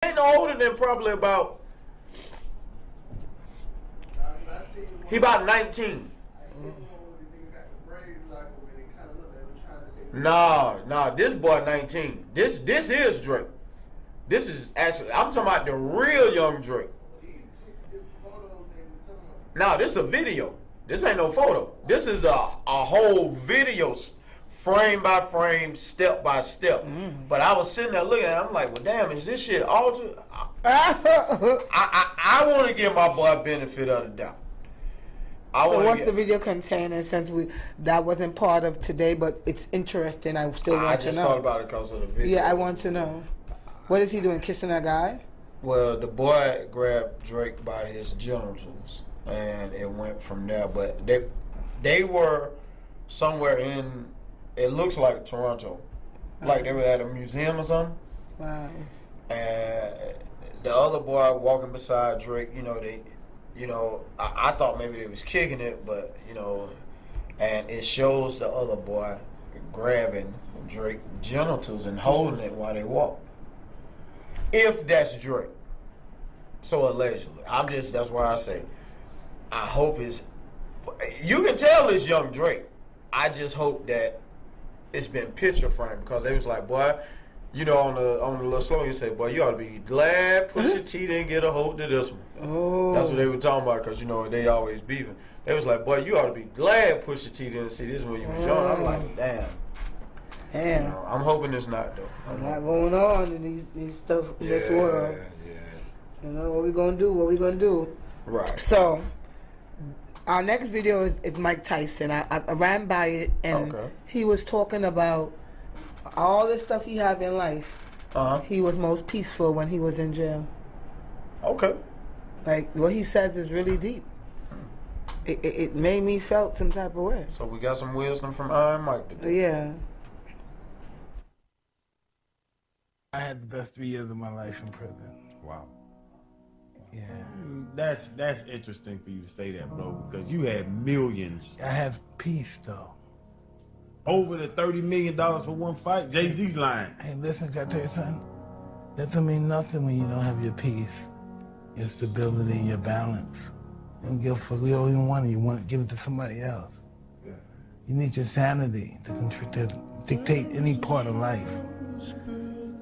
Ain't no older than probably about. He about 19. Nah, this boy 19. This is Drake. This is actually, I'm talking about the real young Drake. Nah, this is a video. This ain't no photo. This is a whole video, frame by frame, step by step. But I was sitting there looking at it, I'm like, well, damn, is this shit altered? I want to give my boy benefit of the doubt. So what's the video containing, since that wasn't part of today, but it's interesting, I still want to know. I just thought about it because of the video. Yeah, I want to know. What is he doing, kissing a guy? Well, the boy grabbed Drake by his genitals, and it went from there. But they were somewhere in, it looks like Toronto. Like they were at a museum or something. Wow. And the other boy walking beside Drake, I thought maybe they was kicking it, but, and it shows the other boy grabbing Drake's genitals and holding it while they walk. If that's Drake. So allegedly. That's why I say, I hope you can tell it's young Drake. I just hope that it's been picture framed, because they was like, boy, on the little slow, you say, boy, you ought to be glad Pusha T didn't get a hold of this one. Oh. That's what they were talking about, because, they always beefing. They was like, boy, you ought to be glad Pusha T didn't see this when you was young. I'm like, damn. Damn. I'm hoping it's not, though. A lot going on in these stuff in this world. Yeah. What we gonna do? Right. So, our next video is Mike Tyson. I ran by it, and he was talking about all the stuff he had in life. He was most peaceful when he was in jail. Okay. Like, what he says is really deep. It made me felt some type of way. So we got some wisdom from Iron Mike today. Yeah. I had the best 3 years of my life in prison. Wow. Yeah. That's interesting for you to say that, bro, because you had millions. I had peace, though. Over the $30 million for one fight? Jay-Z's lying. Hey, listen, can I tell you something? That don't mean nothing when you don't have your peace, your stability, your balance. You don't give a fuck. You don't even want it. You want to give it to somebody else. Yeah. You need your sanity to dictate any part of life.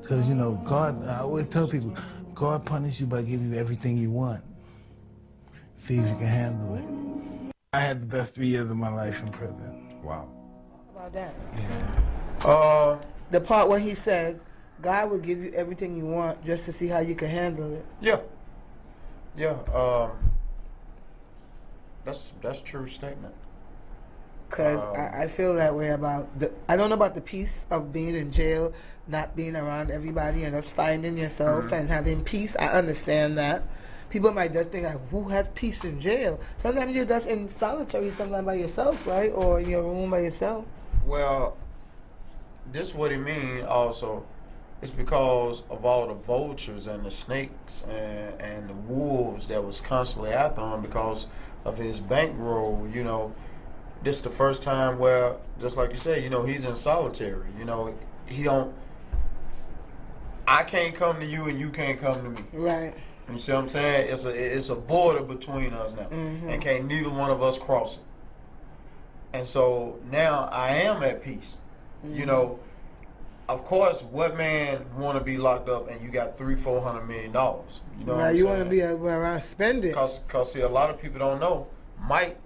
Because, God, I always tell people, God punishes you by giving you everything you want. See if you can handle it. I had the best 3 years of my life in prison. Wow. About that. Yeah. The part where he says, God will give you everything you want just to see how you can handle it. Yeah. That's a true statement. Because I feel that way about I don't know about the peace of being in jail, not being around everybody, and just finding yourself and having peace. I understand that. People might just think, like, who has peace in jail? Sometimes you're just in solitary, sometimes by yourself, right? Or in your room by yourself. Well, this what it mean also. It's because of all the vultures and the snakes and the wolves that was constantly after him because of his bankroll, This is the first time where, just like you say, he's in solitary. He don't. I can't come to you and you can't come to me. Right. You see what I'm saying? It's a border between us now, and can't neither one of us cross it. And so now I am at peace. Of course, what man want to be locked up and you got $300-400 million? You know what I'm saying? You want to be around spend it. Cause see, a lot of people don't know. Mike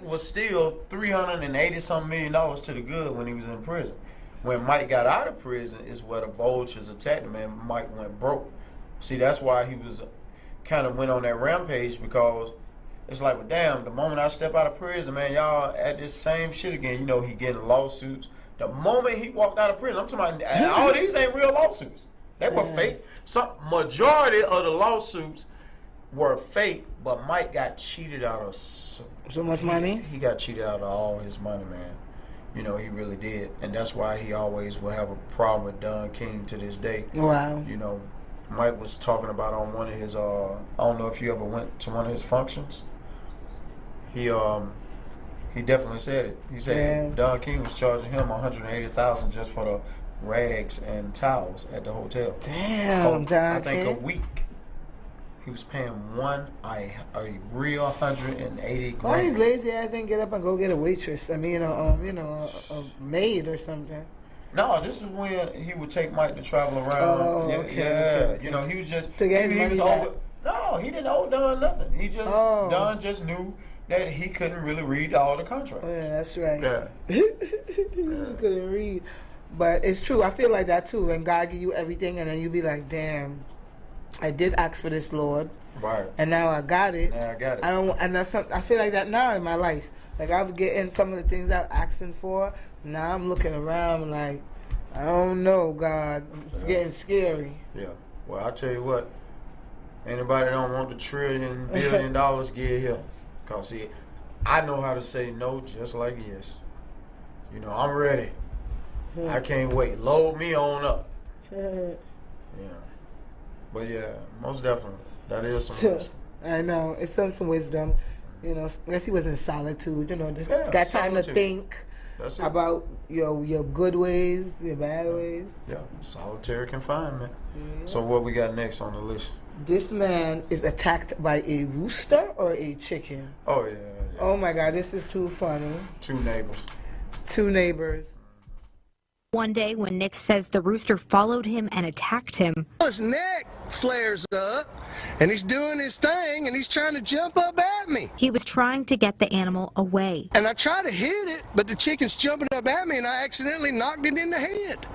was still $380-something million to the good when he was in prison. When Mike got out of prison is where the vultures attacked him and Mike went broke. See, that's why he was kind of went on that rampage, because it's like, well, damn, the moment I step out of prison, man, y'all at this same shit again. He getting lawsuits. The moment he walked out of prison, I'm talking about all these ain't real lawsuits. They were fake. Some majority of the lawsuits were fake, but Mike got cheated out of so much money. He got cheated out of all his money, man. He really did, and that's why he always will have a problem with Don King to this day. Wow. Mike was talking about on one of his I don't know if you ever went to one of his functions. He definitely said it. He said Don King was charging him $180,000 just for the rags and towels at the hotel. Damn, I think a week. He was paying a real 180 grand. Why his lazy ass didn't get up and go get a waitress? I mean, a maid or something. No, this is when he would take Mike to travel around. Oh, yeah, okay. You know, he was just To get his money back. No, he didn't owe Don nothing. He just Don just knew that he couldn't really read all the contracts. Oh, yeah, that's right. Yeah. He couldn't read. But it's true. I feel like that too. When God give you everything, and then you be like, "Damn, I did ask for this, Lord, Right. and now I got it." Now I got it. I don't. And I feel like that now in my life. Like I'm getting some of the things I'm asking for. Now I'm looking around like, I don't know, God. It's getting scary. Yeah. Well, I tell you what. Anybody don't want the $1 billion, get here. Cause see, I know how to say no just like yes. You know, I'm ready. I can't wait. Load me on up. Yeah. But yeah, most definitely. That is some wisdom. I know. It's some wisdom. You know, I guess he was in solitude, you know, just got time to solitude. think That's it. about your good ways, your bad ways. Yeah, solitary confinement. So what we got next on the list? This man is attacked by a rooster or a chicken. Oh yeah. Oh my God, this is too funny. Two neighbors. Two neighbors. One day when Nick says the rooster followed him and attacked him. His neck flares up, and he's doing his thing, and he's trying to jump up at me. He was trying to get the animal away. And I try to hit it, but the chicken's jumping up at me, and I accidentally knocked it in the head.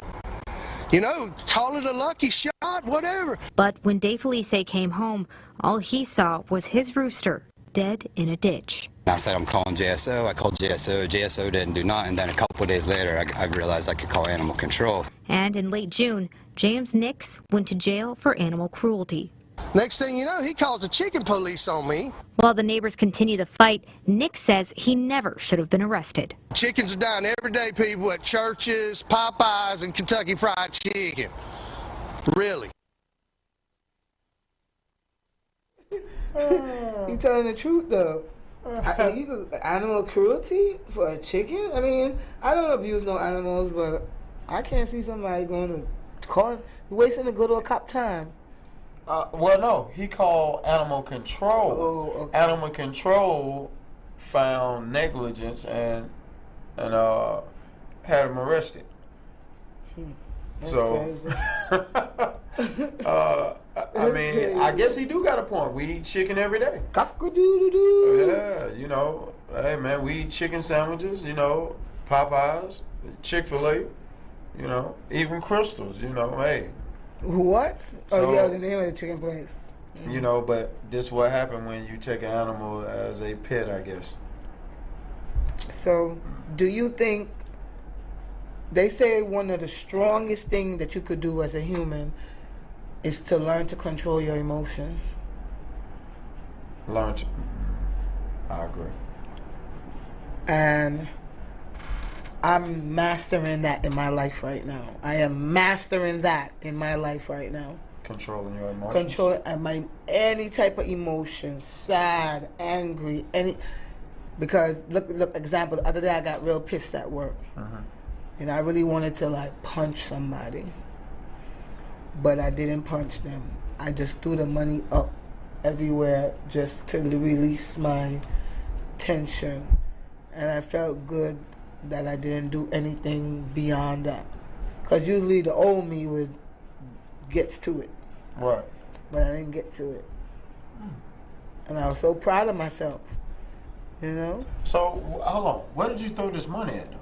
You know, call it a lucky shot, whatever. But when Dave Felice came home, all he saw was his rooster dead in a ditch. I said I'm calling JSO. I called JSO. JSO didn't do nothing. Then a couple of days later, I realized I could call animal control. And in late June, James Nix went to jail for animal cruelty. Next thing you know, he calls the chicken police on me. While the neighbors continue the fight, Nick says he never should have been arrested. Chickens are dying every day, people, at churches, Popeyes, and Kentucky Fried Chicken. Really. You telling the truth though. Animal cruelty for a chicken? I mean, I don't abuse no animals, but I can't see somebody going to court wasting a good old cop time. Well, no, he called animal control. Oh, okay. Animal control found negligence and had him arrested. That's So, I mean, I guess he do got a point. We eat chicken every day. Cock-a-doodle-doo. Yeah, you know, hey man, we eat chicken sandwiches. You know, Popeyes, Chick-fil-A. You know, even Crystals. You know, hey. What? So- Oh yeah, the name of the chicken place. You know, but this what happened when you take an animal as a pet, I guess. So, do you think they say one of the strongest things that you could do as a human is to learn to control your emotions? Learn to. I agree. And I'm mastering that in my life right now. I am mastering that in my life right now. Controlling your emotions. Control any type of emotion, sad, angry, any. Because look, example. The other day I got real pissed at work, and I really wanted to like punch somebody, but I didn't punch them. I just threw the money up everywhere just to release my tension, and I felt good that I didn't do anything beyond that. Because usually the old me gets to it. Right. But I didn't get to it. And I was so proud of myself. You know? So, hold on. Where did you throw this money at, though?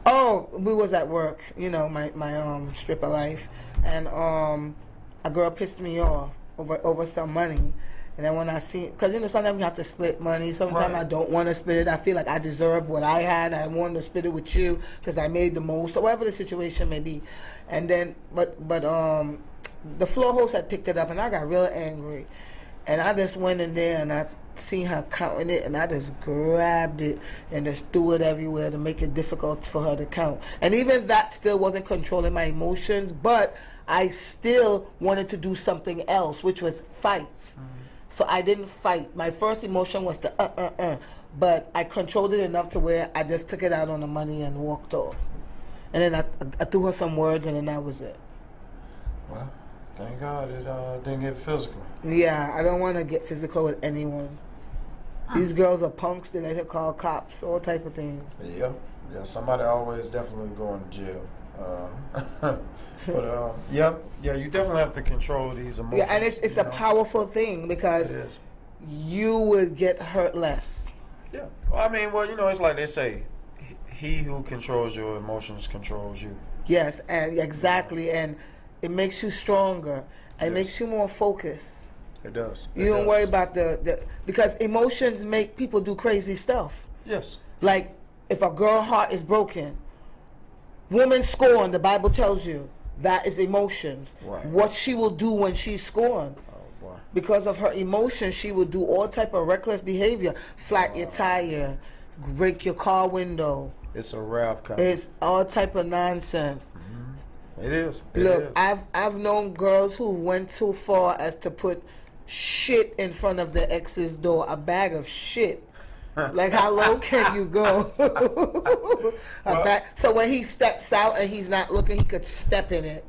Oh, we was at work, you know, my stripper life. And a girl pissed me off over some money. And then when I see, because you know sometimes you have to split money. Sometimes Right. I don't want to split it. I feel like I deserve what I had. I wanted to split it with you because I made the most, or whatever the situation may be. And then, but the floor host had picked it up, and I got real angry. And I just went in there and I seen her counting it, and I just grabbed it and just threw it everywhere to make it difficult for her to count. And even that still wasn't controlling my emotions, but I still wanted to do something else, which was fight. So I didn't fight. My first emotion was the but I controlled it enough to where I just took it out on the money and walked off. and then I threw her some words, and then that was it. Well, thank God it didn't get physical. Yeah, I don't want to get physical with anyone. These girls are punks. They later call cops, all type of things. Yeah, somebody always definitely going to jail. But yeah, you definitely have to control these emotions. Yeah, and it's a powerful thing because you will get hurt less. Yeah, well, I mean, it's like they say, he who controls your emotions controls you. Yes, and exactly, and it makes you stronger. It makes you more focused. It does. You don't worry about the because emotions make people do crazy stuff. Yes. Like if a girl's heart is broken, woman scorned, the Bible tells you that is emotions. Right. What she will do when she's scorned. Oh boy. Because of her emotions, she will do all type of reckless behavior. Flat your tire, break your car window. It's a wrath coming. It's all type of nonsense. It is. Look, I've known girls who went too far as to put shit in front of their ex's door, a bag of shit. Like, how low can you go? So when he steps out and he's not looking, he could step in it.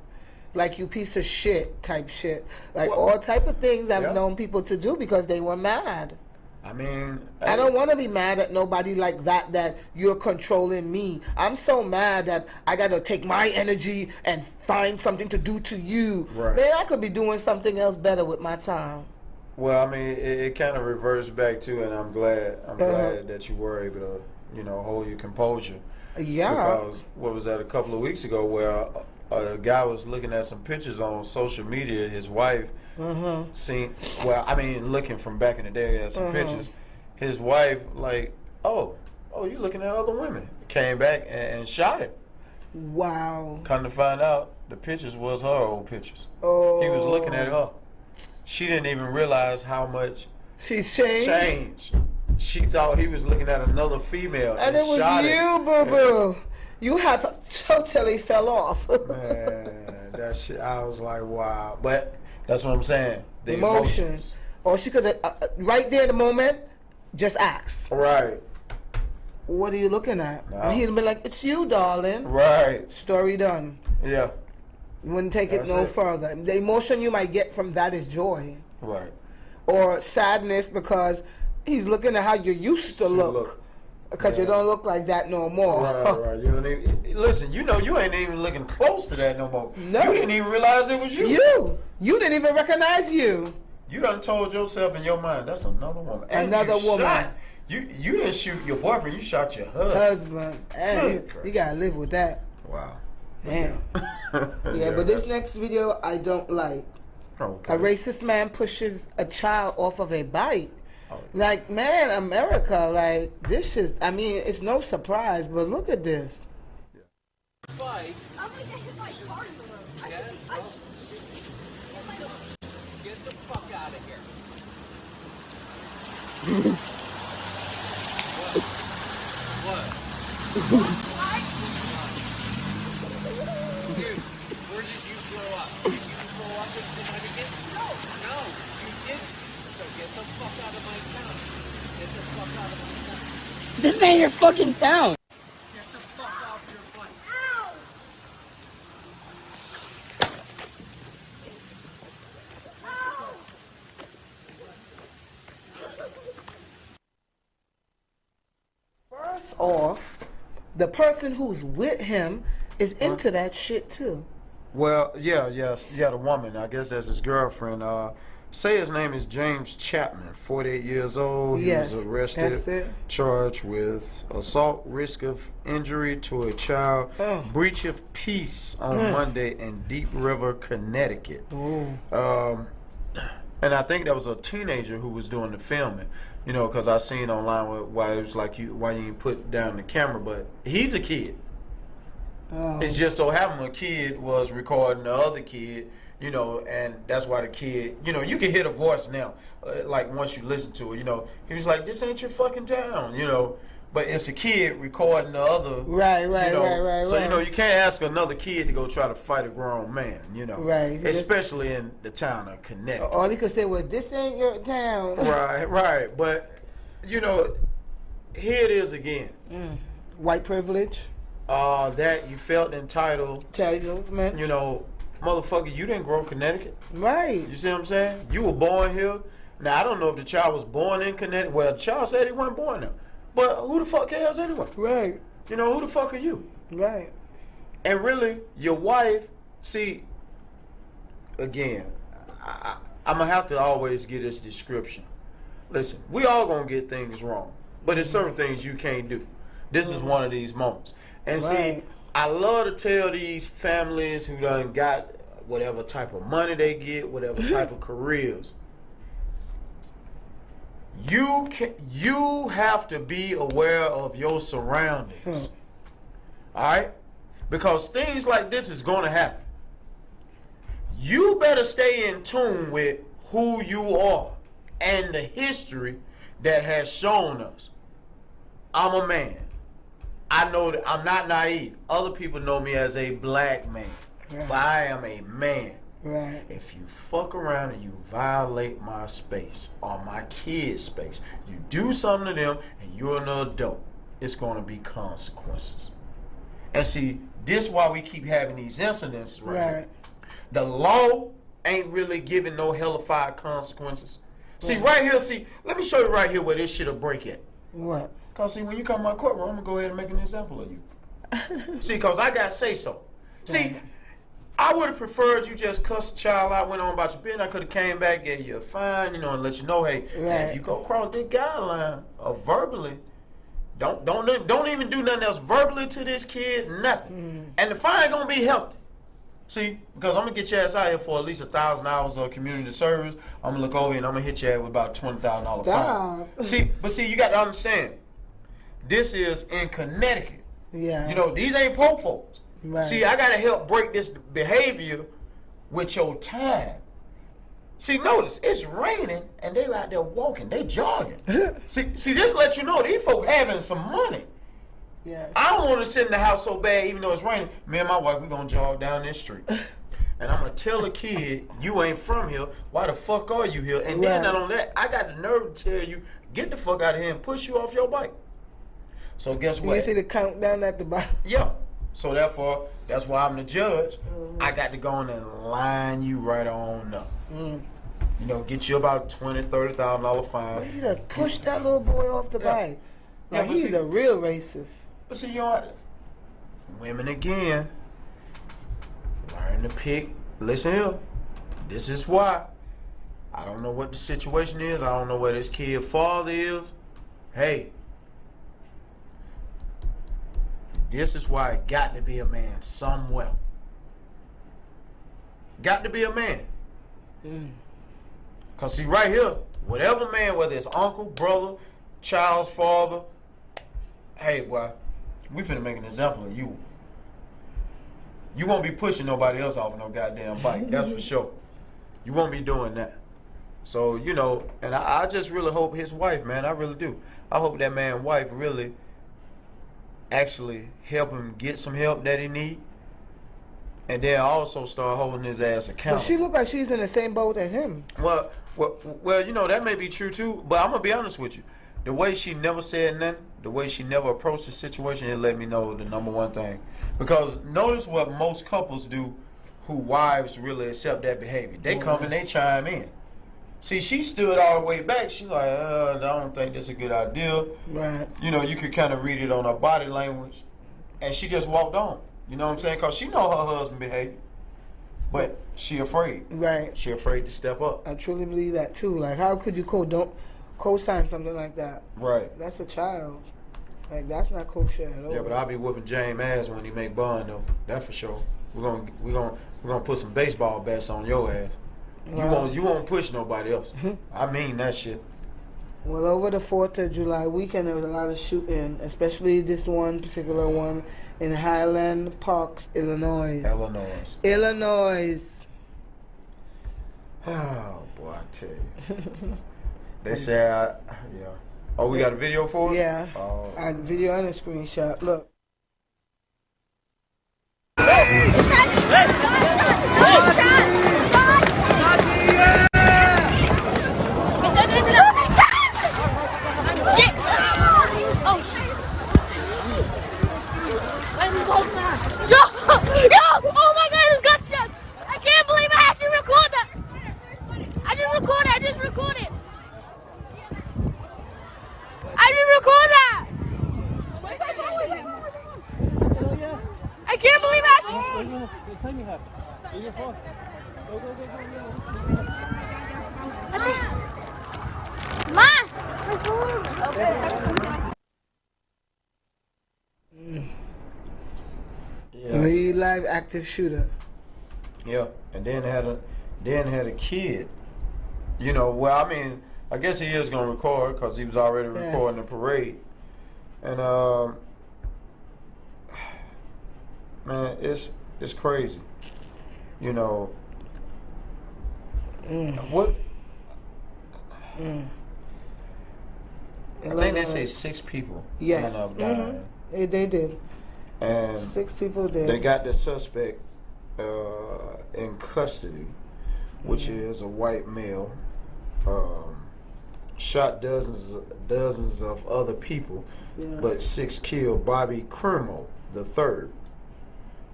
Like, you piece of shit type shit. Like, all type of things I've known people to do because they were mad. I mean, I don't want to be mad at nobody like that you're controlling me. I'm so mad that I got to take my energy and find something to do to you. Right. Man, I could be doing something else better with my time. Well, I mean, it kind of reversed back too, and I'm glad that you were able to, hold your composure. Yeah. Because what was that a couple of weeks ago where a guy was looking at some pictures on social media, his wife seen, looking from back in the day at some pictures, his wife oh, you looking at other women. Came back and shot him. Wow. Come to find out, the pictures was her old pictures. Oh. He was looking at her. She didn't even realize how much she's changed. She thought he was looking at another female. And it was you, boo-boo. You have totally fell off. Man, that shit, I was like, wow. But that's what I'm saying. The emotions. Or she could have, right there in the moment, just ask. Right. What are you looking at? No. And he'd be like, it's you, darling. Right. Story done. Yeah. Wouldn't take it no further. The emotion you might get from that is joy. Right. Or sadness because he's looking at how you used to look. Because you don't look like that no more. Right. You don't even, listen, you ain't even looking close to that no more. No. You didn't even realize it was you. You didn't even recognize you. You done told yourself in your mind, that's another woman. And another woman. You didn't shoot your boyfriend, you shot your husband. Hey, you gotta live with that. Wow. Man. Yeah, but this next video I don't like. Okay. A racist man pushes a child off of a bike. Oh. Like, man, America, like, this is, I mean, it's no surprise, but look at this. Bike. I'm gonna get hit by a car in the road. Get the fuck out of here. What? Dude, where did you grow up? Did you grow up in Connecticut? No, you didn't. So get the fuck out of my town. Get the fuck out of my town. This ain't your fucking town. Get the fuck off your bike. Ow! First off, the person who's with him is into that shit too. Well, yeah, the woman. I guess that's his girlfriend. Say his name is James Chapman, 48 years old. He was arrested, charged with assault, risk of injury to a child, breach of peace on Monday in Deep River, Connecticut. And I think that was a teenager who was doing the filming. You know, because I seen online why it was like why you didn't put down the camera, but he's a kid. It's just so happened a kid was recording the other kid, you know, and that's why the kid, you know, you can hear the voice now, like once you listen to it, you know, he was like, this ain't your fucking town, you know, but it's a kid recording the other. Right. So, you know, you can't ask another kid to go try to fight a grown man, you know. Right. Especially in the town of Connecticut. All he could say was, this ain't your town. Right. But, you know, here it is again. White privilege. that you felt entitled. Entitlement. You know, motherfucker, you didn't grow up in Connecticut. Right. You see what I'm saying? You were born here. Now, I don't know if the child was born in Connecticut. Well, the child said he wasn't born there. But who the fuck cares anyway? Right. You know, who the fuck are you? Right. And really, your wife, see, again, I'm going to have to always get this description. Listen, we all going to get things wrong. But there's certain things you can't do. This is one of these moments. And see, I love to tell these families who done got whatever type of money they get, whatever type of careers, you have to be aware of your surroundings. All right? Because things like this is going to happen. You better stay in tune with who you are and the history that has shown us. I'm a man. I know that I'm not naive. Other people know me as a black man. Right. But I am a man. Right. If you fuck around and you violate my space or my kids' space, you do something to them and you're an adult, it's going to be consequences. And see, this is why we keep having these incidents right here. The law ain't really giving no hellified consequences. See, right here, see, let me show you right here where this shit'll break at. What? Because, see, when you come to my courtroom, I'm going to go ahead and make an example of you. See, because I got to say so. See, I would have preferred you just cuss the child out, went on about your business. I could have came back, gave you a fine, you know, and let you know, hey, if you go across this guideline or verbally, don't even do nothing else verbally to this kid, nothing. And the fine going to be healthy. See, because I'm going to get your ass out here for at least 1,000 hours of community service. I'm going to look over and I'm going to hit you with about a $20,000 fine. See, but see, you got to understand, this is in Connecticut. Yeah. You know, these ain't poor folks. Right. See, I got to help break this behavior with your time. See, notice, it's raining and they out there walking. They jogging. see, this lets you know these folk having some money. Yes. I don't want to sit in the house so bad, even though it's raining. Me and my wife, we going to jog down this street. And I'm going to tell a kid, you ain't from here. Why the fuck are you here? And then not only that, I got the nerve to tell you, get the fuck out of here and push you off your bike. So guess what? You see the countdown at the bottom? Yeah. So therefore, that's why I'm the judge. I got to go on and line you right on up. You know, get you about $20,000, $30,000 fine. You just pushed that little boy off the bike. Yeah, Like, he's a real racist. But see, you know what? Women again, learn to pick. Listen here. This is why. I don't know what the situation is. I don't know where this kid's father is. Hey. This is why it got to be a man somewhere. Got to be a man. Because see, right here, whatever man, whether it's uncle, brother, child's father, hey, boy, we finna make an example of you. You won't be pushing nobody else off no goddamn bike. That's for sure. You won't be doing that. So, you know, and I just really hope his wife, man, I really do. I hope that man's wife really actually help him get some help that he need. And then also start holding his ass accountable. But she look like she's in the same boat as him. Well, you know, that may be true too, but I'm going to be honest with you. The way she never said nothing, the way she never approached the situation, it let me know the number one thing. Because notice what most couples do who wives really accept that behavior. They come and they chime in. See, she stood all the way back. She's like, I don't think that's a good idea. Right. You know, you could kind of read it on her body language. And she just walked on. You know what I'm saying? Because she know her husband behavior. But she afraid. Right. She afraid to step up. I truly believe that too. Like, how could you co-sign something like that? Right. That's a child. Like, that's not kosher at all. Yeah, but I'll be whooping James' ass when he make bond though. That's for sure. We're gonna put some baseball bats on your ass. Wow. You won't push nobody else. I mean that shit. Well, over the 4th of July weekend, there was a lot of shooting, especially this one particular one in Highland Parks, Illinois. Illinois. Oh, boy, I tell you. They say, yeah. Oh, we got a video for it? Yeah. Oh. I had a video and a screenshot. Look. Yeah. Real live active shooter. Yeah, and then had a kid. You know, well, I mean, I guess he is gonna record because he was already recording the parade. And man, it's crazy. You know, what? I think they say 6 people. Yes. Ended up dying. They did. And 6 people did. they got the suspect in custody, which is a white male. Shot dozens of other people, but 6 killed Bobby Crimo III.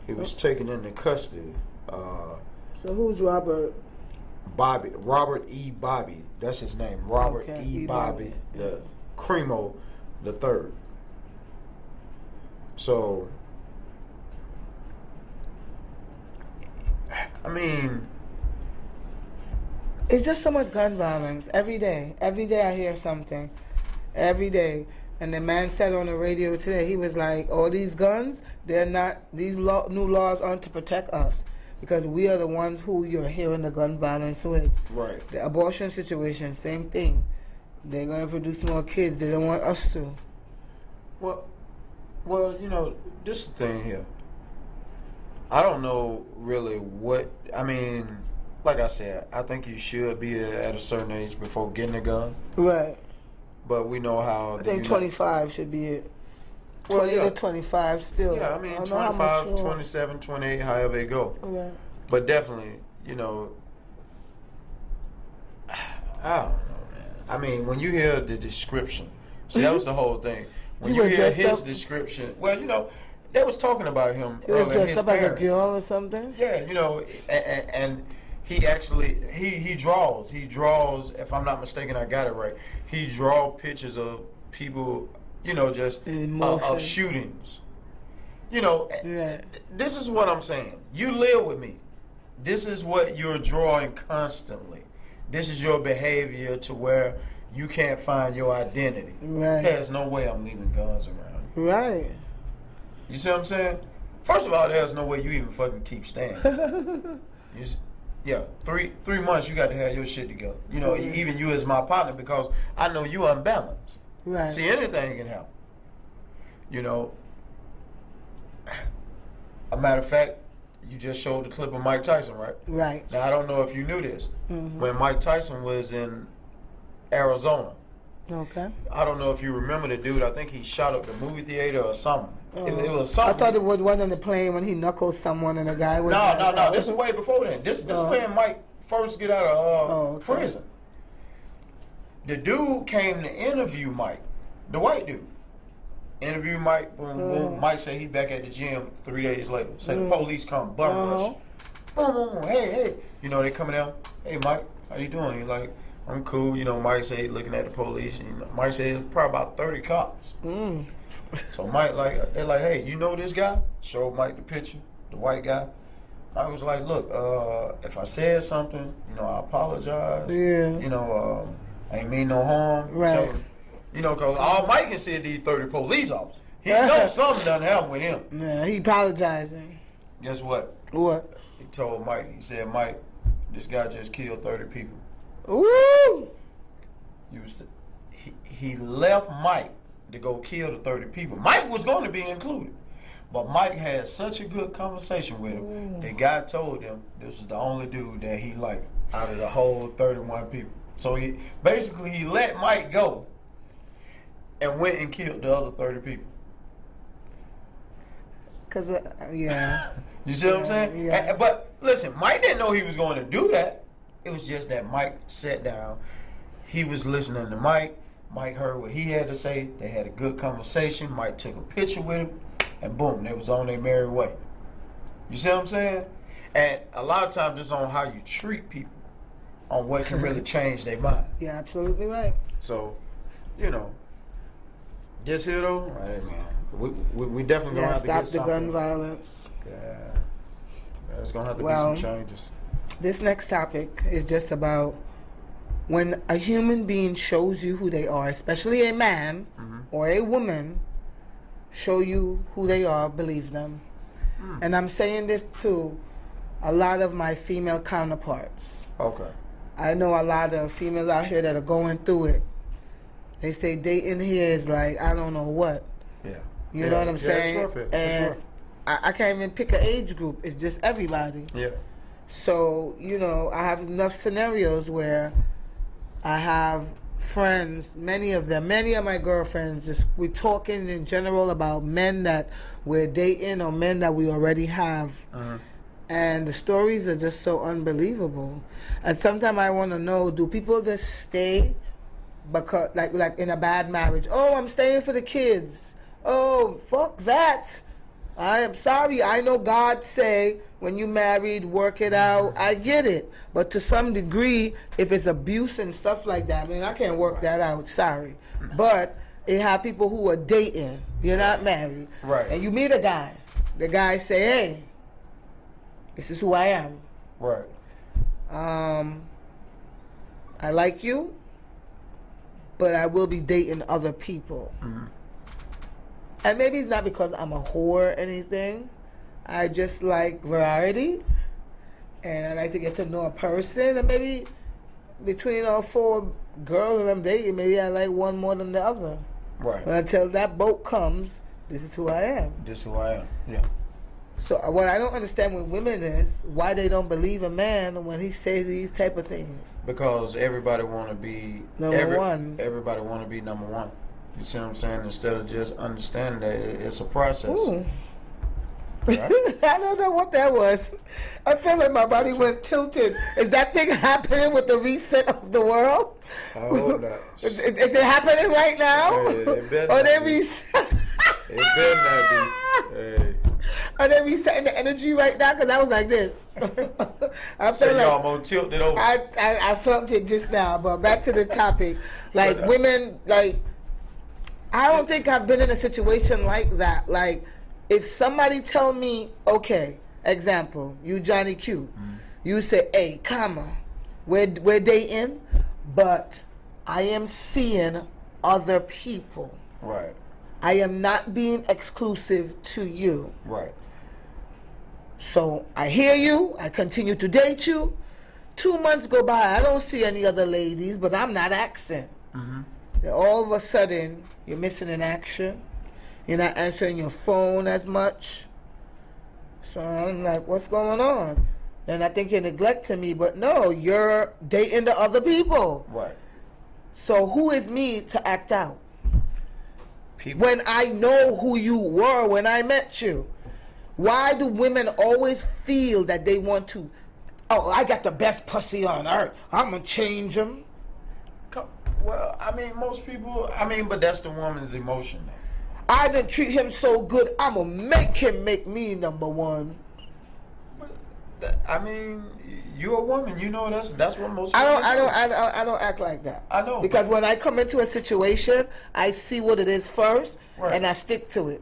He was taken into custody. So who's Robert? Robert E. Bobby. That's his name. Robert E. Bobby, the Crimo III. So, I mean, it's just so much gun violence every day. Every day I hear something. Every day. And the man said on the radio today, he was like, all these guns, they're not, these new laws aren't to protect us. Because we are the ones who you're hearing the gun violence with. Right. The abortion situation, same thing. They're going to produce more kids. They don't want us to. Well, you know, this is the thing here. I don't know really what, I mean, like I said, I think you should be at a certain age before getting a gun. Right. But we know how... I think 25 should be it. Well, 20 yeah. to 25 still. Yeah, I mean, 25, 27, 28, however it go. Right. But definitely, you know, I don't know, man. I mean, when you hear the description, see, that was the whole thing. When you hear his description, well, you know, they was talking about him. He was dressed up as a girl or something? Yeah, you know, and he actually, he draws. He draws, if I'm not mistaken, I got it right. He draw pictures of people, you know, just of shootings. You know, this is what I'm saying. You live with me. This is what you're drawing constantly. This is your behavior to where you can't find your identity. Right. There's no way I'm leaving guns around. Right. You see what I'm saying? First of all, there's no way you even fucking keep staying. Yeah, 3 months you got to have your shit together. You know, even you as my partner, because I know you unbalanced. Right. See, anything can happen. You know, a matter of fact, you just showed the clip of Mike Tyson, right? Right. Now, I don't know if you knew this. When Mike Tyson was in Arizona, okay, I don't know if you remember the dude. I think he shot up the movie theater or something. It was something. I thought it was one on the plane when he knuckled someone and the guy was... No. This is way before then. This when Mike first get out of prison. The dude came to interview Mike, the white dude. Interview Mike, boom, boom. Mike said he back at the gym 3 days later. Said the police come, bum rush. Boom, boom, boom. Hey. You know, they coming out. Hey, Mike, how you doing? He's like, I'm cool. You know, Mike said looking at the police. And Mike said probably about 30 cops. So Mike, they're like, hey, you know this guy? Showed Mike the picture, the white guy. Mike was like, look, if I said something, you know, I apologize. Yeah. You know, I ain't mean no harm. Right. Tell him, you know, because all Mike can see is these 30 police officers. He knows something done happened with him. Yeah, he apologizing. Guess what? What? He told Mike, he said, Mike, this guy just killed 30 people. Ooh! He left Mike to go kill the 30 people. Mike was going to be included. But Mike had such a good conversation with him that God told him this was the only dude that he liked out of the whole 31 people. So he let Mike go and went and killed the other 30 people. Cause yeah. You see what I'm saying? Yeah. But listen, Mike didn't know he was going to do that. It was just that Mike sat down. He was listening to Mike. Mike heard what he had to say. They had a good conversation. Mike took a picture with him, and boom, they was on their merry way. You see what I'm saying? And a lot of times it's on how you treat people, on what can really change their mind. You're absolutely right. So, you know, this here though, hey man, we definitely gonna have to get stop the gun something. violence. Yeah. There's gonna have to Well, be some changes. This next topic is just about when a human being shows you who they are, especially a man or a woman, show you who they are, believe them. And I'm saying this to a lot of my female counterparts. Okay. I know a lot of females out here that are going through it. They say dating here is like, I don't know what. Yeah. You know what I'm saying? It's rough. And I can't even pick an age group. It's just everybody. Yeah. So, you know, I have enough scenarios where I have friends, many of my girlfriends, just we're talking in general about men that we're dating or men that we already have. And the stories are just so unbelievable. And sometimes I want to know, do people just stay because, like in a bad marriage? Oh, I'm staying for the kids. Oh, fuck that. I am sorry. I know God say when you married, work it out. I get it. But to some degree, if it's abuse and stuff like that, man, I can't work that out. Sorry. But it have people who are dating. You're not married. Right. And you meet a guy. The guy say, hey, this is who I am. Right. I like you, but I will be dating other people. And maybe it's not because I'm a whore or anything. I just like variety. And I like to get to know a person. And maybe between all 4 girls I'm dating, maybe I like one more than the other. Right. But until that boat comes, this is who I am. This is who I am. Yeah. So what I don't understand with women is why they don't believe a man when he says these type of things. Because everybody want to be Number one. Everybody want to be number one. You see what I'm saying? Instead of just understanding that it's a process. Ooh. Right? I don't know what that was. I feel like my body went tilted. Is that thing happening with the reset of the world? I hope not. Is it happening right now? It better Or not they be. reset? It better not be. Hey. Are they resetting the energy right now? Because I was like this. I So felt y'all like gonna tilt it over. I felt it just now. But back to the topic. Like women, like I don't think I've been in a situation like that. Like if somebody tell me, okay, example, you Johnny Q, you say, hey, come on, we're dating, but I am seeing other people. Right. I am not being exclusive to you. Right. So I hear you. I continue to date you. 2 months go by. I don't see any other ladies, but I'm not asking. Then all of a sudden, you're missing in action. You're not answering your phone as much. So I'm like, what's going on? Then I think you're neglecting me, but no, you're dating the other people. Right. So who is me to act out? People. When I know who you were when I met you. Why do women always feel that they want to, oh, I got the best pussy on earth, I'm going to change them? Well, I mean, most people, but that's the woman's emotion. I didn't treat him so good, I'm going to make him make me number one. I mean, you're a woman, you know that's what most I women do. don't act like that. I know. Because when I come into a situation, I see what it is first, Right. and I stick to it.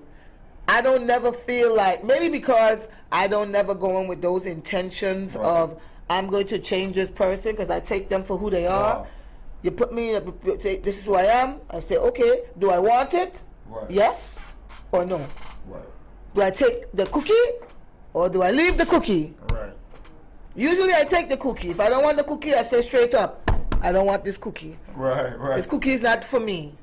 I don't never feel like, maybe because I don't never go in with those intentions Right. of I'm going to change this person because I take them for who they are. Wow. You put me in a, say, this is who I am. I say, okay, do I want it? Right. Yes or no? Right. Do I take the cookie or do I leave the cookie? Right. Usually I take the cookie. If I don't want the cookie, I say straight up, I don't want this cookie. Right. Right. This cookie is not for me.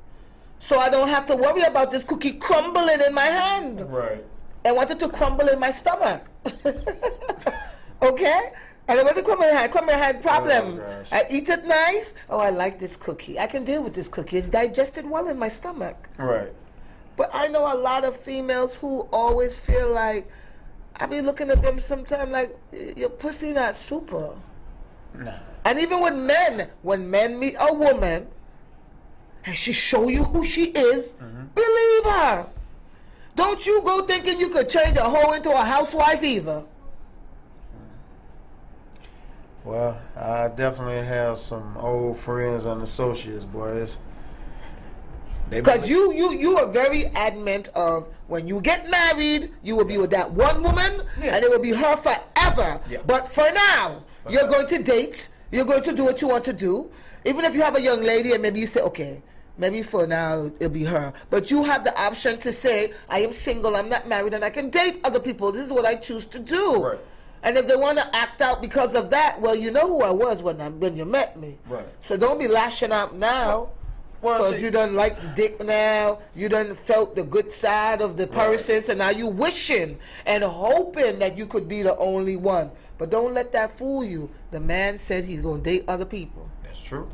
So I don't have to worry about this cookie crumbling in my hand. Right. I want it to crumble in my stomach. Okay? I don't want to crumble in my hand. Crumble in my hand, problem. Oh, gosh. I eat it nice. Oh, I like this cookie. I can deal with this cookie. It's digested well in my stomach. Right. But I know a lot of females who always feel like, I be looking at them sometimes like, your pussy not super. Nah. And even with men, when men meet a woman, and she show you who she is, believe her. Don't you go thinking you could change a hoe into a housewife either. Well, I definitely have some old friends and associates, boys. Because you are very adamant of when you get married, you will be with that one woman, Yeah. and it will be her forever. forever. Yeah. But for now, you're going to date. You're going to do what you want to do. Even if you have a young lady and maybe you say, okay, maybe for now it'll be her. But you have the option to say, I am single, I'm not married, and I can date other people. This is what I choose to do. Right. And if they want to act out because of that, well, you know who I was when you met me. Right. So don't be lashing out now. Well, Because see- you done like the dick now, you done felt the good side of the person, so now you wishing and hoping that you could be the only one. But don't let that fool you. The man said he's going to date other people. That's true.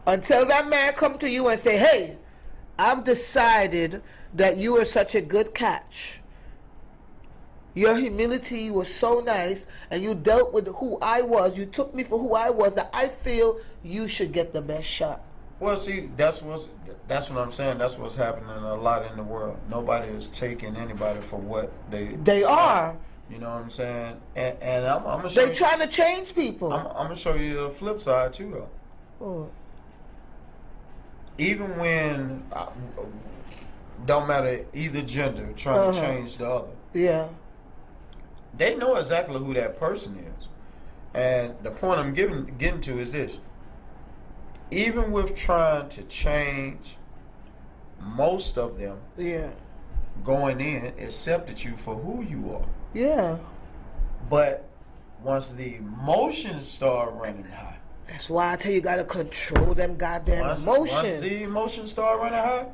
Until that man come to you and say, hey, I've decided that you are such a good catch. Your humility was so nice, and you dealt with who I was. You took me for who I was, that I feel you should get the best shot. Well, see, that's what I'm saying. That's what's happening a lot in the world. Nobody is taking anybody for what They are. You know what I'm saying? And I'm gonna show They trying to change people. I'm gonna show you the flip side too, though. Oh. Even when don't matter either gender trying to change the other, Yeah. they know exactly who that person is. And the point I'm getting to is this: even with trying to change, most of them Yeah. going in accepted you for who you are. Yeah. But once the emotions start running high, That's why I tell you, gotta control them goddamn once emotions. the emotions start running high,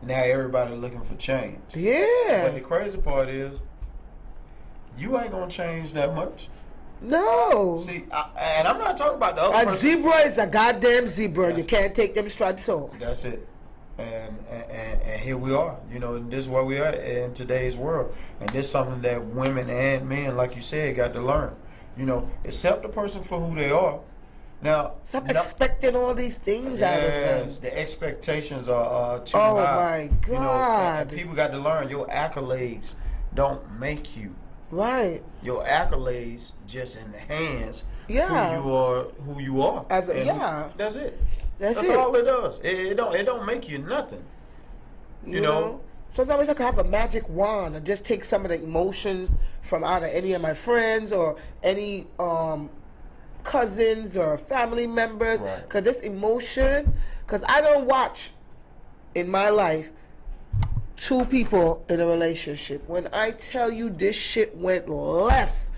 now everybody looking for change. Yeah. But the crazy part is, you ain't gonna change that much. No. See, and I'm not talking about the other A person. zebra is a goddamn zebra. You That's- can't take them stripes off. That's it. And here we are. You know, this is where we are in today's world. And this is something that women and men, like you said, got to learn. You know, accept the person for who they are. Now, Stop expecting all these things out of them. yes, the expectations are too Oh, high. my You know, God. and people got to learn your accolades don't make you. Right. Your accolades just enhance Yeah. who you are. As a- And yeah. that's it. That's That's it. all it does. It don't make you nothing. You know? Sometimes I could have a magic wand and just take some of the emotions from either any of my friends or any cousins or family members. Right. Because this emotion, because I don't watch in my life two people in a relationship. When I tell you this shit went left,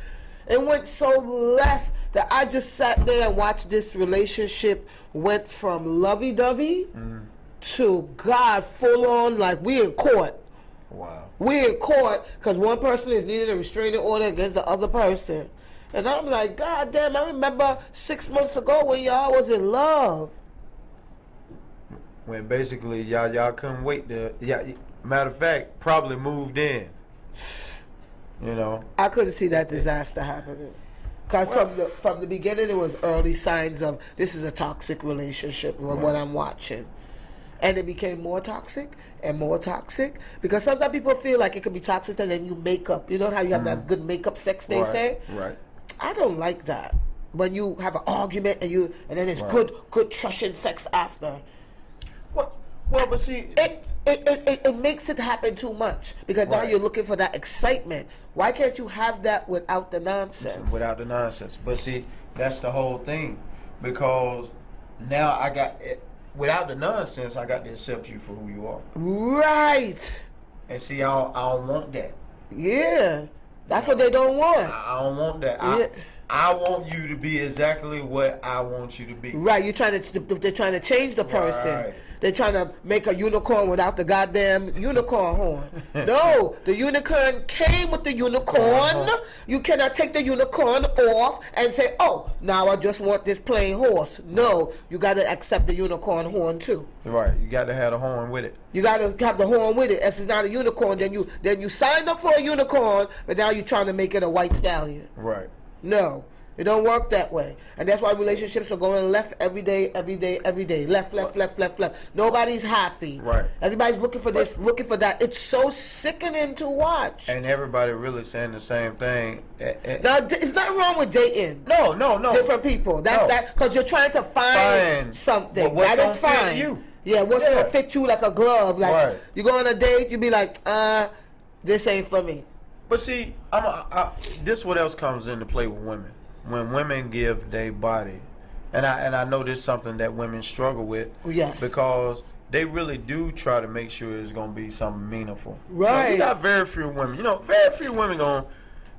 it went so left that I just sat there and watched this relationship went from lovey-dovey to God full on, like we in court. Wow. We in court because one person is needing a restraining order against the other person. And I'm like, God damn, I remember 6 months ago when y'all was in love. When basically y'all couldn't wait to matter of fact, probably moved in. You know? I couldn't see that disaster happening. Because from the beginning, it was early signs of this is a toxic relationship, what I'm watching. And it became more toxic and more toxic. Because sometimes people feel like it could be toxic and then you make up. You know how you have that good makeup sex, they say? Right. I don't like that. When you have an argument and then it's good trushing sex after. Well, but see, It makes it happen too much because now Right. you're looking for that excitement. Why can't you have that without the nonsense? without the nonsense. But see, that's the whole thing. Because now I got it. Without the nonsense, I got to accept you for who you are. Right. And see, I don't want that. Yeah. That's what they don't want. I don't want that. Yeah. I want you to be exactly what I want you to be. Right. They're trying to change the person. Right. They're trying to make a unicorn without the goddamn unicorn horn. No, the unicorn came with the unicorn. You cannot take the unicorn off and say, oh, now I just want this plain horse. No, you got to accept the unicorn horn too. Right. You got to have a horn with it. You got to have the horn with it. If it's not a unicorn, then you signed up for a unicorn, but now you're trying to make it a white stallion. Right. No, it don't work that way. And that's why relationships are going left every day. Left. Nobody's happy. Right. Everybody's looking for this, looking for that. It's so sickening to watch. And everybody really saying the same thing. Now, it's not wrong with dating. No. Different people. That's No. that because you're trying to find something. But what's that is gonna fit fine. you? Yeah, what's gonna fit you like a glove? Like Right. you go on a date, you be like, this ain't for me. But see, this what else comes into play with women. When women give their body, and I know this is something that women struggle with. Yes. Because they really do try to make sure it's gonna be something meaningful. Right. You got very few women. Very few women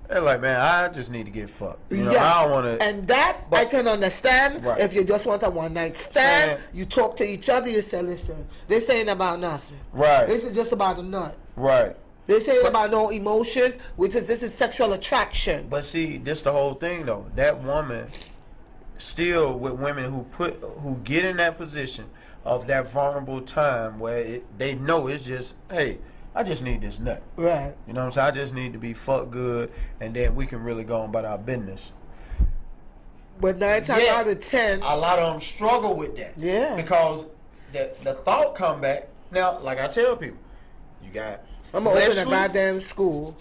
they're like, man, I just need to get fucked. Yes. I don't want to. And that I can understand. Right. If you just want a one night stand, you talk to each other. You say, listen, this ain't about nothing. Right. This is just about a nut. Right. This ain't about no emotions. This is sexual attraction. But see, this the whole thing though. That woman, still with women who get in that position of that vulnerable time where they know it's just, hey, I just need this nut. Right. You know what I'm saying? I just need to be fucked good, and then we can really go on about our business. But 9 times out of 10, a lot of them struggle with that. Yeah. Because the thought come back. Now, like I tell people, you got I'm gonna open a fleshly. goddamn school.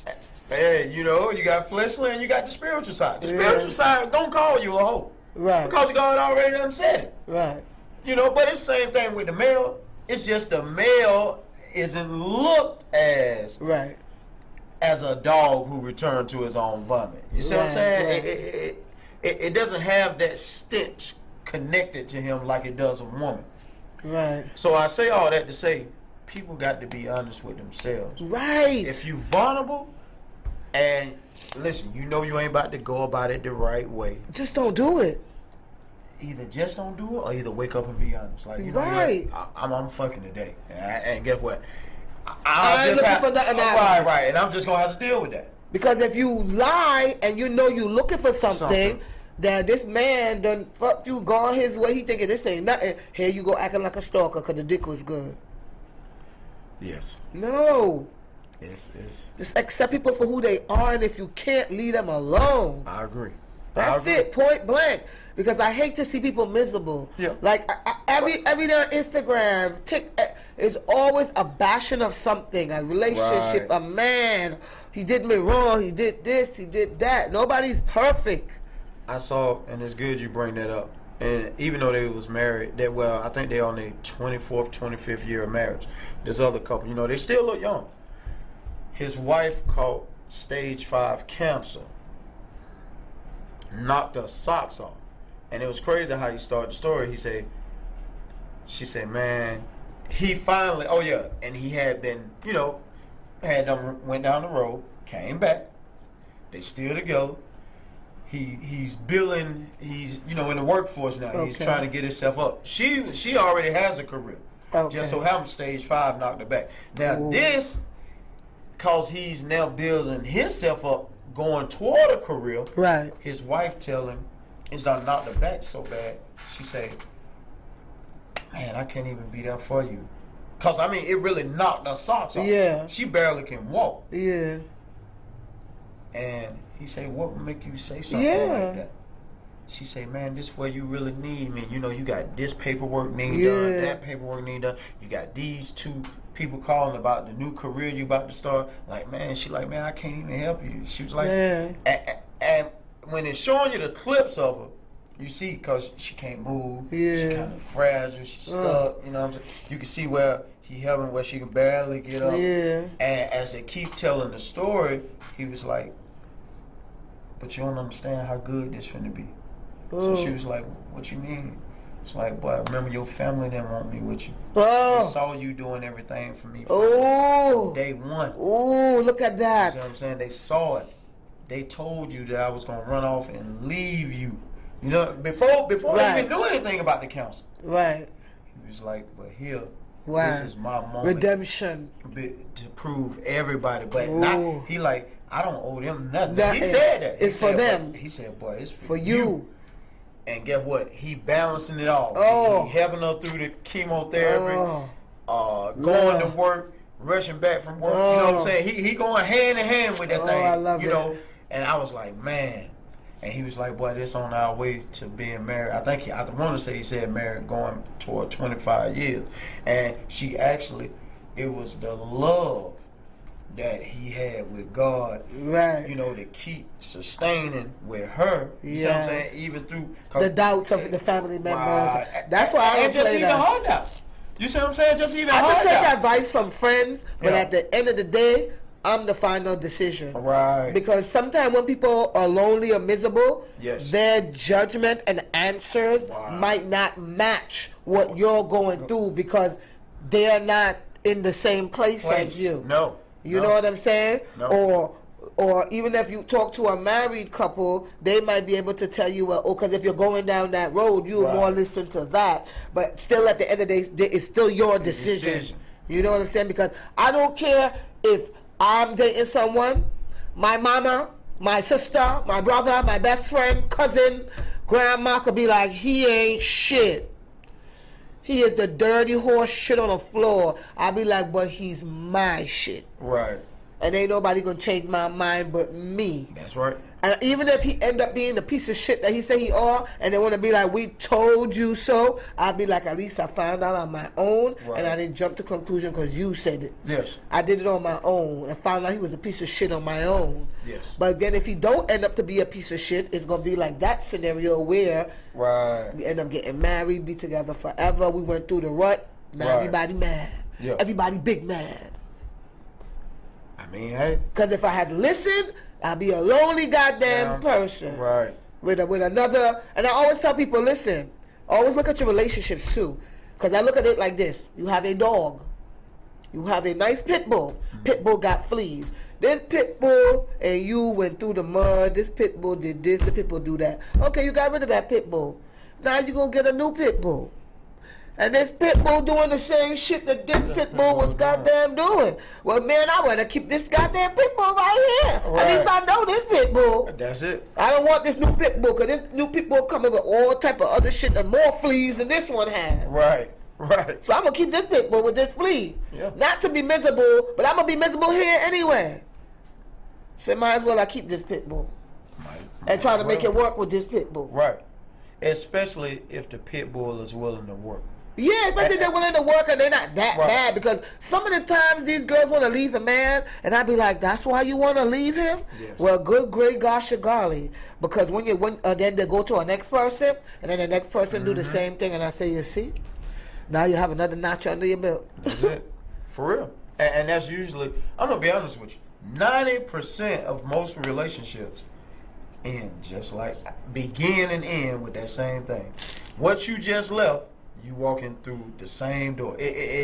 Hey, you got fleshly and you got the spiritual side. The spiritual side gonna call you a hoe. Right. Because God already done said it. Right. But it's the same thing with the male. It's just the male isn't looked as a dog who returned to his own vomit. You see what I'm saying? Right. It doesn't have that stench connected to him like it does a woman. Right. So I say all that to say, people got to be honest with themselves. Right. If you vulnerable, and listen, you ain't about to go about it the right way. Just don't do it. Either just don't do it, or either wake up and be honest. Like, you know Right. what? I'm fucking today, and guess what? I ain't looking for nothing out of it. Right, and I'm just gonna have to deal with that. Because if you lie and you looking for something, that this man done fuck you, gone his way, he thinking this ain't nothing. Here you go acting like a stalker because the dick was good. Yes. No. It's Just accept people for who they are, and if you can't, leave them alone. I agree. That's it, point blank. Because I hate to see people miserable. Yeah. Like every day on Instagram, is always a bashing of something, a relationship, a man. He did me wrong. He did this. He did that. Nobody's perfect. I saw, and it's good you bring that up. And even though they was married, I think they on their 24th, 25th year of marriage. This other couple, they still look young. His wife caught stage 5 cancer, knocked her socks off. And it was crazy how he started the story. She said, man, he finally, and he had been, went down the road, came back. They still together. He's building, he's, in the workforce now. Okay. He's trying to get himself up. She already has a career. Okay. Just so happened stage 5 knocked her back. Now this, cause he's now building himself up, going toward a career. Right. His wife tell him, it's not knocked her back so bad. She say, man, I can't even be there for you. Cause it really knocked her socks off. Yeah. She barely can walk. Yeah. And he say, what would make you say something like that? She say, man, this is where you really need me. You got this paperwork need done, that paperwork need done. You got these 2 people calling about the new career you about to start. Like, man, man, I can't even help you. She was like, and when it's showing you the clips of her, you see, because she can't move. She kind of fragile. She's stuck. You know what I'm saying? You can see where he helping, where she can barely get up. Yeah. And as they keep telling the story, he was like, but you don't understand how good this finna be. So she was like, what you mean? It's like, boy, remember your family didn't want me with you. They saw you doing everything for me from day one. Oh, look at that. You see what I'm saying? They saw it. They told you that I was gonna run off and leave you. Before they even knew anything about the council. Right. He was like, but here, this is my moment. Redemption. To prove everybody. But not, he like, I don't owe them nothing. He said that. It's for them. He said, boy, it's for you. And guess what? He balancing it all. He helping her through the chemotherapy, going to work, rushing back from work. You know what I'm saying? He going hand in hand with that thing. I love it. And I was like, man. And he was like, boy, this on our way to being married. I think I want to say he said married going toward 25 years. And she actually, it was the love that he had with God, right? To keep sustaining with her. You see what I'm saying? Even through the doubts of the family members. That's why I don't just play even that. hard doubt. You see what I'm saying? Just even I hard can take doubt. advice from friends, but at the end of the day, I'm the final decision. Right. Because sometimes when people are lonely or miserable, Yes. their judgment and answers might not match what you're going through because they're not in the same place as you. No. You know what I'm saying? No. Or even if you talk to a married couple, they might be able to tell you, well, because if you're going down that road, you would more listen to that. But still, at the end of the day, it's still your decision. You know what I'm saying? Because I don't care if I'm dating someone, my mama, my sister, my brother, my best friend, cousin, grandma could be like, he ain't shit. He is the dirty horse shit on the floor. I'll be like, but he's my shit. Right. And ain't nobody gonna change my mind but me. That's right. And even if he end up being the piece of shit that he say he are, and they want to be like, we told you so, I'll be like, at least I found out on my own, and I didn't jump to conclusion because you said it. Yes. I did it on my own and found out he was a piece of shit on my own. Yes. But then if he don't end up to be a piece of shit, it's going to be like that scenario where we end up getting married, be together forever. We went through the rut. Now everybody mad. Yeah. Everybody big mad. I mean, hey. Because if I had listened, I'd be a lonely goddamn person. Right. With another, and I always tell people, listen, always look at your relationships too. Because I look at it like this. You have a dog. You have a nice pit bull. Pit bull got fleas. This pit bull and you went through the mud. This pit bull did this. The pit bull do that. Okay, you got rid of that pit bull. Now you're going to get a new pit bull. And this pit bull doing the same shit that this pit bull was goddamn doing. Well, man, I want to keep this goddamn pit bull right here. At least I know this pit bull. That's it. I don't want this new pit bull because this new pit bull coming with all type of other shit and more fleas than this one had. Right. Right. So I'm going to keep this pit bull with this flea. Yeah. Not to be miserable, but I'm going to be miserable here anyway. So might as well I keep this pit bull. And try to make it work with this pit bull. Right. Especially if the pit bull is willing to work. Yeah, especially if they're willing to work and they're not that bad. Because some of the times these girls want to leave a man, and I'd be like, that's why you want to leave him? Yes. Well, good, great, gosh, golly. Because when then they go to a next person, and then the next person do the same thing, and I say, you see? Now you have another notch under your belt. That's it. For real. And that's usually, I'm going to be honest with you, 90% of most relationships end just like, begin and end with that same thing. What you just left, you walking through the same door.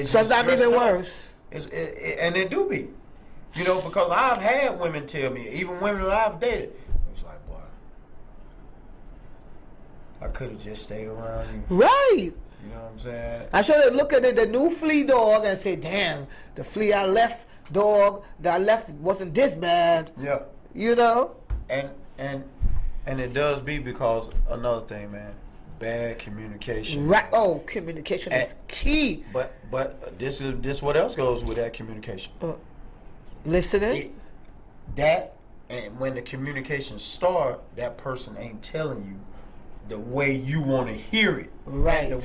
Sometimes even worse. And it do be. You know, because I've had women tell me, even women that I've dated, it was like, boy, I could have just stayed around you. Right. You know what I'm saying? I should have looked at the new flea dog and say, damn, the flea I left, dog, that I left wasn't this bad. Yeah. You know? And it does be because another thing, man. Bad communication. Right. Oh, communication is key. But this what else goes with that communication. Listening. And when the communication start, that person ain't telling you the way you want to hear it. Right. And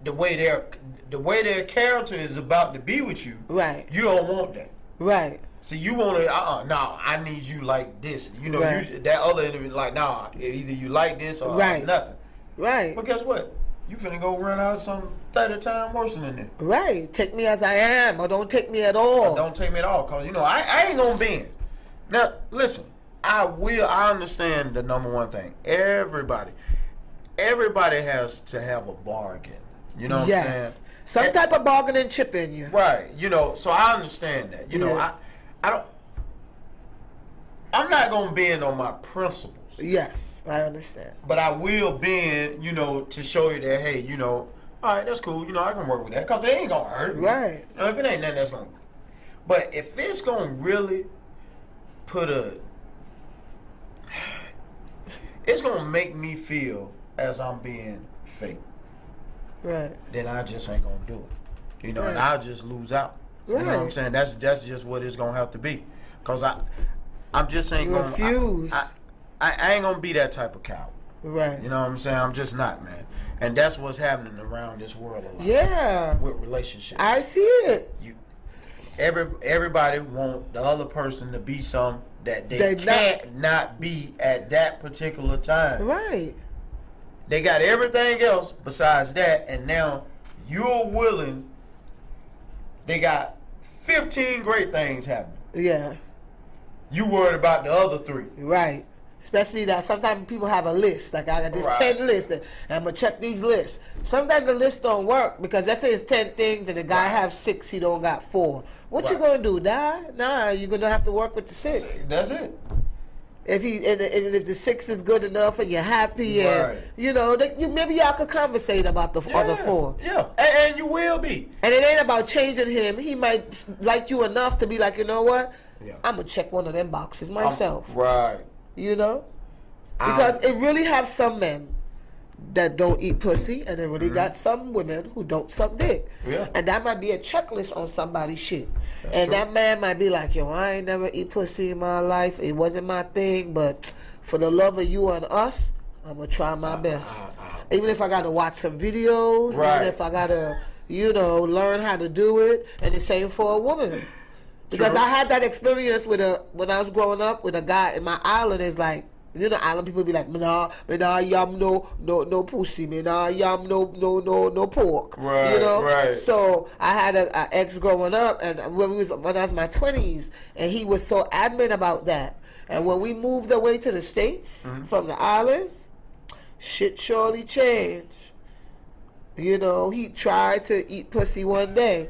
the way their character is about to be with you. Right. You don't want that. Right. See, you want to, no, I need you like this. You know, that other individual, like, nah, either you like this or nothing. Right. But guess what? You finna go run out some 30 times worse than that. Right. Take me as I am, or don't take me at all. Don't take me at all, because, you know, I ain't gonna bend. Now, listen, I understand the number one thing. Everybody has to have a bargain. You know what I'm saying? Some type of bargaining chip in you. Right. You know, so I understand that. You know, I'm not gonna bend on my principles. Yes. I understand. But I will bend, you know, to show you that, hey, you know, all right, that's cool. You know, I can work with that because it ain't going to hurt me. Right. You know, if it ain't nothing that's going to. But if it's going to really it's going to make me feel as I'm being fake. Right. Then I just ain't going to do it. You know, and I'll just lose out. Right. You know what I'm saying? That's just what it's going to have to be. Because I'm just ain't going to. Refuse. I ain't gonna be that type of coward. Right. You know what I'm saying? I'm just not, man. And that's what's happening around this world a lot. Yeah. With relationships. I see it. Everybody want the other person to be something that they can't not be at that particular time. Right. They got everything else besides that, and now you're willing. They got 15 great things happening. Yeah. You worried about the other 3. Right. Especially that sometimes people have a list. Like I got this Right. 10 lists and I'm gonna check these lists. Sometimes the list don't work because let's say it's 10 things and the guy have 6, he don't got 4. What you Right. gonna do? Die? Nah, you're gonna have to work with the 6. That's it. If the 6 is good enough and you're happy and Right. you know maybe y'all could conversate about the other 4. Yeah, and you will be. And it ain't about changing him. He might like you enough to be like, you know what? Yeah. I'm gonna check one of them boxes myself. Right. You know, because it really have some men that don't eat pussy, and it really got some women who don't suck dick. Yeah. And that might be a checklist on somebody's shit. That's And true. that man might be like, yo, I ain't never eat pussy in my life. It wasn't my thing, but for the love of you and us, I'm gonna try my best. Even if I gotta watch some videos, Right. even if I gotta, learn how to do it. And the same for a woman. Because True. I had that experience when I was growing up with a guy in my island. Is like, island people be like, me nah yum no pussy, me nah yum no pork. Right, right. So I had a ex growing up, and when I was in my 20s, and he was so adamant about that. And when we moved away to the States from the islands, shit surely changed. He tried to eat pussy one day.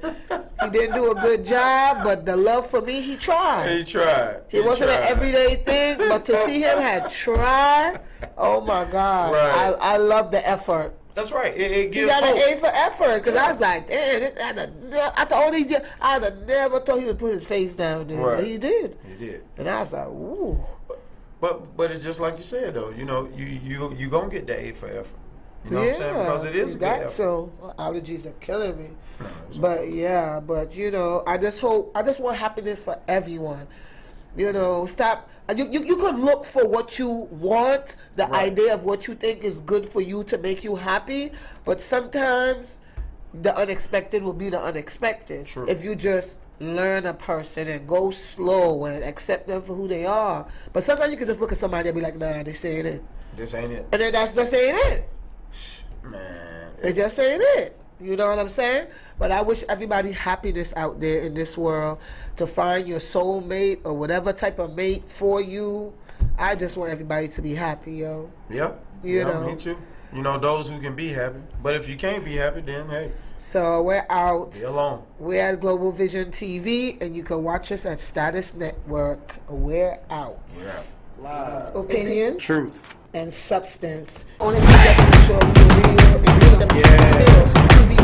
He didn't do a good job, but the love for me, he tried. He tried. It wasn't tried. an everyday thing, but to see him had tried, oh my God. Right. I love the effort. That's right. It He gives got hope. an A for effort, because I was like, damn, after all these years, I'd have never thought he would put his face down there. Right. But he did. He did. And I was like, ooh. But it's just like you said though. You gonna get the A for effort. You know what I'm saying? Because it is you a good got effort. so. Allergies are killing me. But yeah, I just want happiness for everyone. Stop. You could look for what you want, the Right. idea of what you think is good for you to make you happy, but sometimes the unexpected will be the unexpected. True. If you just learn a person and go slow and accept them for who they are. But sometimes you can just look at somebody and be like, nah, this ain't it. This ain't it. And then that's ain't it. Man. It just ain't it. You know what I'm saying? But I wish everybody happiness out there in this world to find your soul mate or whatever type of mate for you. I just want everybody to be happy, yo. Yep. You know. Me too. Those who can be happy. But if you can't be happy, then hey, So we're out. be alone. We're at Global Vision TV, and you can watch us at Status Network. We're out. We're out. Live. Opinion Truth. and substance. Only thing that's for sure we're real and give them skills to be